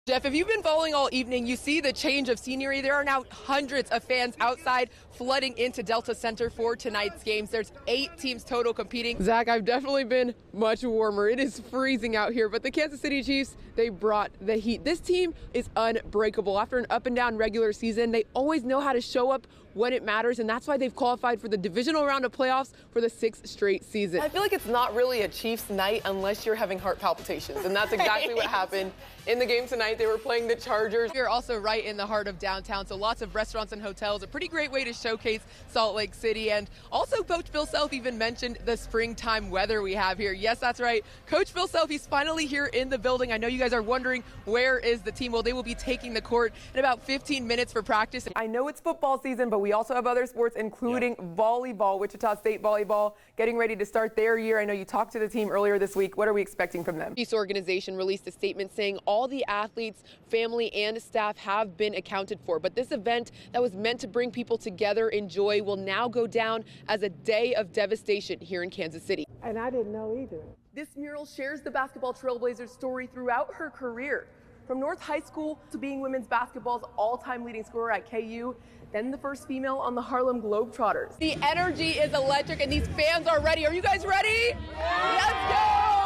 Jeff, if you've been following all evening, you see the change of scenery. There are now hundreds of fans outside flooding into Delta Center for tonight's games. There's 8 teams total competing. Zach, I've definitely been much warmer. It is freezing out here, but the Kansas City Chiefs, they brought the heat. This team is unbreakable. After an up and down regular season, they always know how to show up when it matters, and that's why they've qualified for the divisional round of playoffs for the 6th straight season. I feel like it's not really a Chiefs night unless you're having heart palpitations, and that's exactly what happened in the game tonight. They were playing the Chargers. We're also right in the heart of downtown, so lots of restaurants and hotels. A pretty great way to showcase Salt Lake City. And also Coach Bill Self even mentioned the springtime weather we have here. Yes, that's right. Coach Bill Self, he's finally here in the building. I know you guys are wondering, where is the team? Well, they will be taking the court in about 15 minutes for practice. I know it's football season, but we also have other sports, including volleyball. Wichita State volleyball getting ready to start their year. I know you talked to the team earlier this week. What are we expecting from them? This organization released a statement saying all the athletes, family, and staff have been accounted for. But this event that was meant to bring people together in joy will now go down as a day of devastation here in Kansas City. And I didn't know either. This mural shares the basketball trailblazer's story throughout her career. From North High School to being women's basketball's all-time leading scorer at KU, then the first female on the Harlem Globetrotters. The energy is electric and these fans are ready. Are you guys ready? Let's go!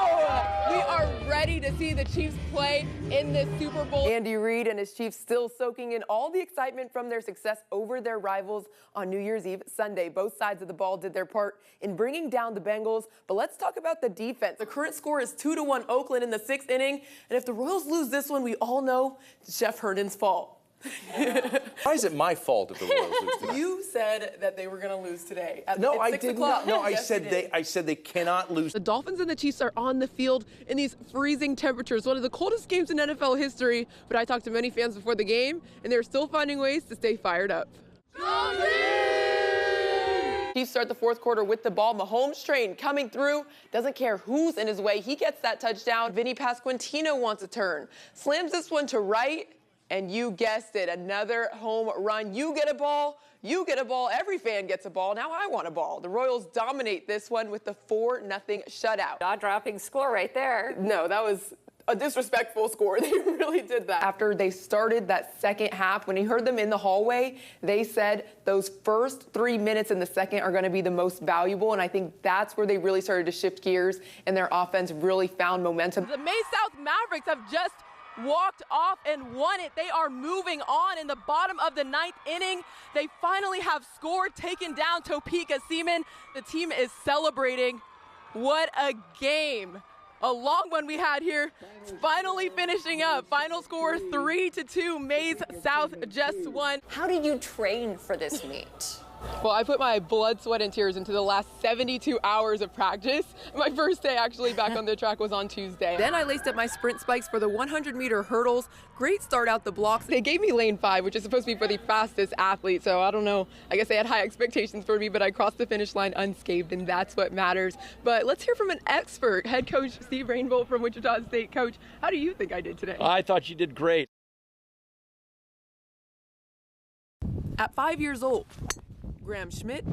We are ready to see the Chiefs play in this Super Bowl. Andy Reid and his Chiefs still soaking in all the excitement from their success over their rivals on New Year's Eve Sunday. Both sides of the ball did their part in bringing down the Bengals, but let's talk about the defense. The current score is 2-1 Oakland in the 6th inning, and if the Royals lose this one, we all know it's Jeff Herndon's fault. Why is it my fault if the Royals lose tonight? You said that they were going to lose today. No, I did not. No, Yes, I said they cannot lose. The Dolphins and the Chiefs are on the field in these freezing temperatures, one of the coldest games in NFL history. But I talked to many fans before the game, and they're still finding ways to stay fired up. Chiefs start the 4th quarter with the ball. Mahomes train coming through. Doesn't care who's in his way. He gets that touchdown. Vinny Pasquantino wants a turn. Slams this one to right. And you guessed it, another home run. You get a ball, every fan gets a ball. Now I want a ball. The Royals dominate this one with the 4-0 shutout. Jaw-dropping score right there. No, that was a disrespectful score. They really did that. After they started that second half, when he heard them in the hallway, they said those first 3 minutes in the second are going to be the most valuable, and I think that's where they really started to shift gears, and their offense really found momentum. The May South Mavericks have just walked off and won it. They are moving on in the bottom of the 9th inning. They finally have scored, taken down Topeka Cymone. The team is celebrating. What a game. A long one we had here. It's finally finishing up. Final score 3-2. Mays South just won. How did you train for this meet? Well, I put my blood, sweat, and tears into the last 72 hours of practice. My first day actually back on the track was on Tuesday. Then I laced up my sprint spikes for the 100-meter hurdles. Great start out the blocks. They gave me lane 5, which is supposed to be for the fastest athlete, so I don't know. I guess they had high expectations for me, but I crossed the finish line unscathed, and that's what matters. But let's hear from an expert, head coach Steve Rainbolt from Wichita State. Coach, how do you think I did today? I thought you did great. At 5 years old, Graham Schmidt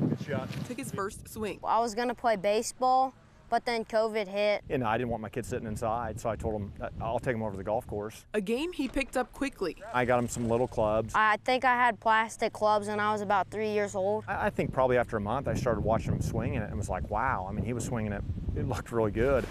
took his first swing. I was going to play baseball, but then COVID hit. And I didn't want my kids sitting inside, so I told them I'll take them over to the golf course. A game he picked up quickly. I got him some little clubs. I think I had plastic clubs when I was about 3 years old. I think probably after a month I started watching him swinging it and was like, wow. I mean, he was swinging it. It looked really good.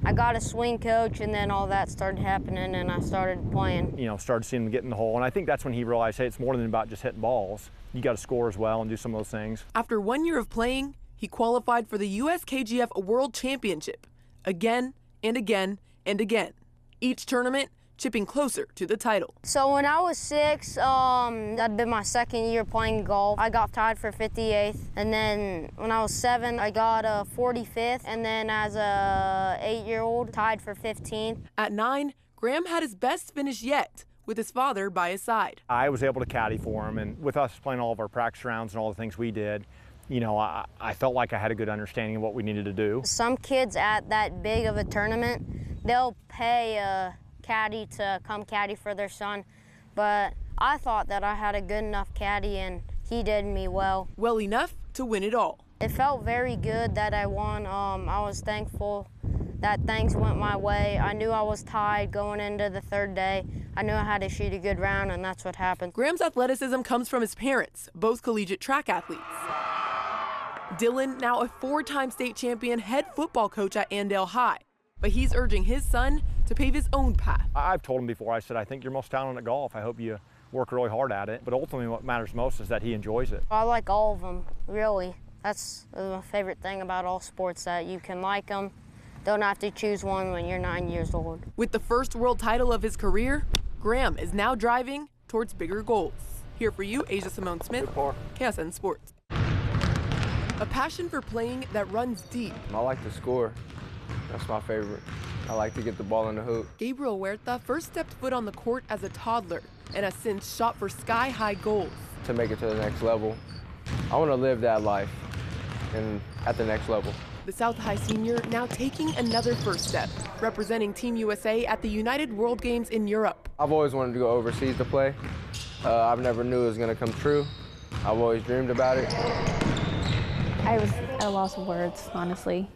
I got a swing coach, and then all that started happening, and I started playing. You know, started seeing him get in the hole, and I think that's when he realized, hey, it's more than about just hitting balls. You got to score as well and do some of those things. After 1 year of playing, he qualified for the U.S. KGF World Championship again and again and again. Each tournament chipping closer to the title. So when I was 6, that'd been my 2nd year playing golf. I got tied for 58th, and then when I was 7, I got 45th, and then as a 8-year-old, tied for 15th. At 9, Graham had his best finish yet, with his father by his side. I was able to caddy for him, and with us playing all of our practice rounds and all the things we did, you know, I felt like I had a good understanding of what we needed to do. Some kids at that big of a tournament, they'll pay a caddy to come caddy for their son, but I thought that I had a good enough caddy, and he did me well. Well enough to win it all. It felt very good that I won. I was thankful that things went my way. I knew I was tied going into the third day. I knew I had to shoot a good round, and that's what happened. Graham's athleticism comes from his parents, both collegiate track athletes. Dylan, now a 4-time state champion head football coach at Andale High, but he's urging his son to pave his own path. I've told him before, I said, I think you're most talented at golf. I hope you work really hard at it. But ultimately what matters most is that he enjoys it. I like all of them, really. That's my favorite thing about all sports, that you can like them. Don't have to choose one when you're 9 years old. With the first world title of his career, Graham is now driving towards bigger goals. Here for you, Asia Cymone Smith, KSN Sports. A passion for playing that runs deep. I like to score. That's my favorite. I like to get the ball in the hoop. Gabriel Huerta first stepped foot on the court as a toddler and has since shot for sky-high goals. To make it to the next level, I want to live that life and at the next level. The South High senior now taking another first step, representing Team USA at the United World Games in Europe. I've always wanted to go overseas to play. I've never knew it was going to come true. I've always dreamed about it. I was at a loss of words, honestly,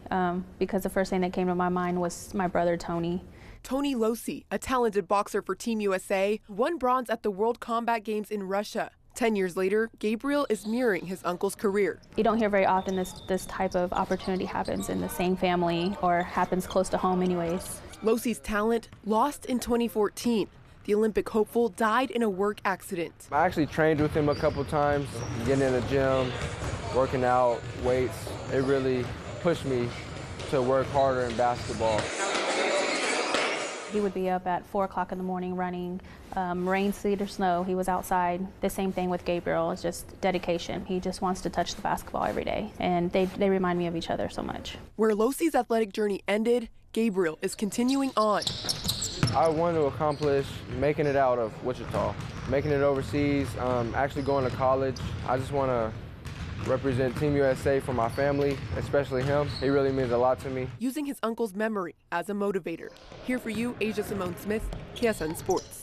because the first thing that came to my mind was my brother, Tony. Tony Losi, a talented boxer for Team USA, won bronze at the World Combat Games in Russia. 10 years later, Gabriel is mirroring his uncle's career. You don't hear very often this type of opportunity happens in the same family or happens close to home anyways. Losi's talent lost in 2014. The Olympic hopeful died in a work accident. I actually trained with him a couple times, getting in the gym, working out, weights. It really pushed me to work harder in basketball. He would be up at 4 o'clock in the morning running, rain, sleet, or snow. He was outside. The same thing with Gabriel. It's just dedication. He just wants to touch the basketball every day, and they remind me of each other so much. Where Losi's athletic journey ended, Gabriel is continuing on. I want to accomplish making it out of Wichita, making it overseas, actually going to college. I just want to represent Team USA for my family, especially him. He really means a lot to me. Using his uncle's memory as a motivator. Here for you, Asia Cymone Smith, KSN Sports.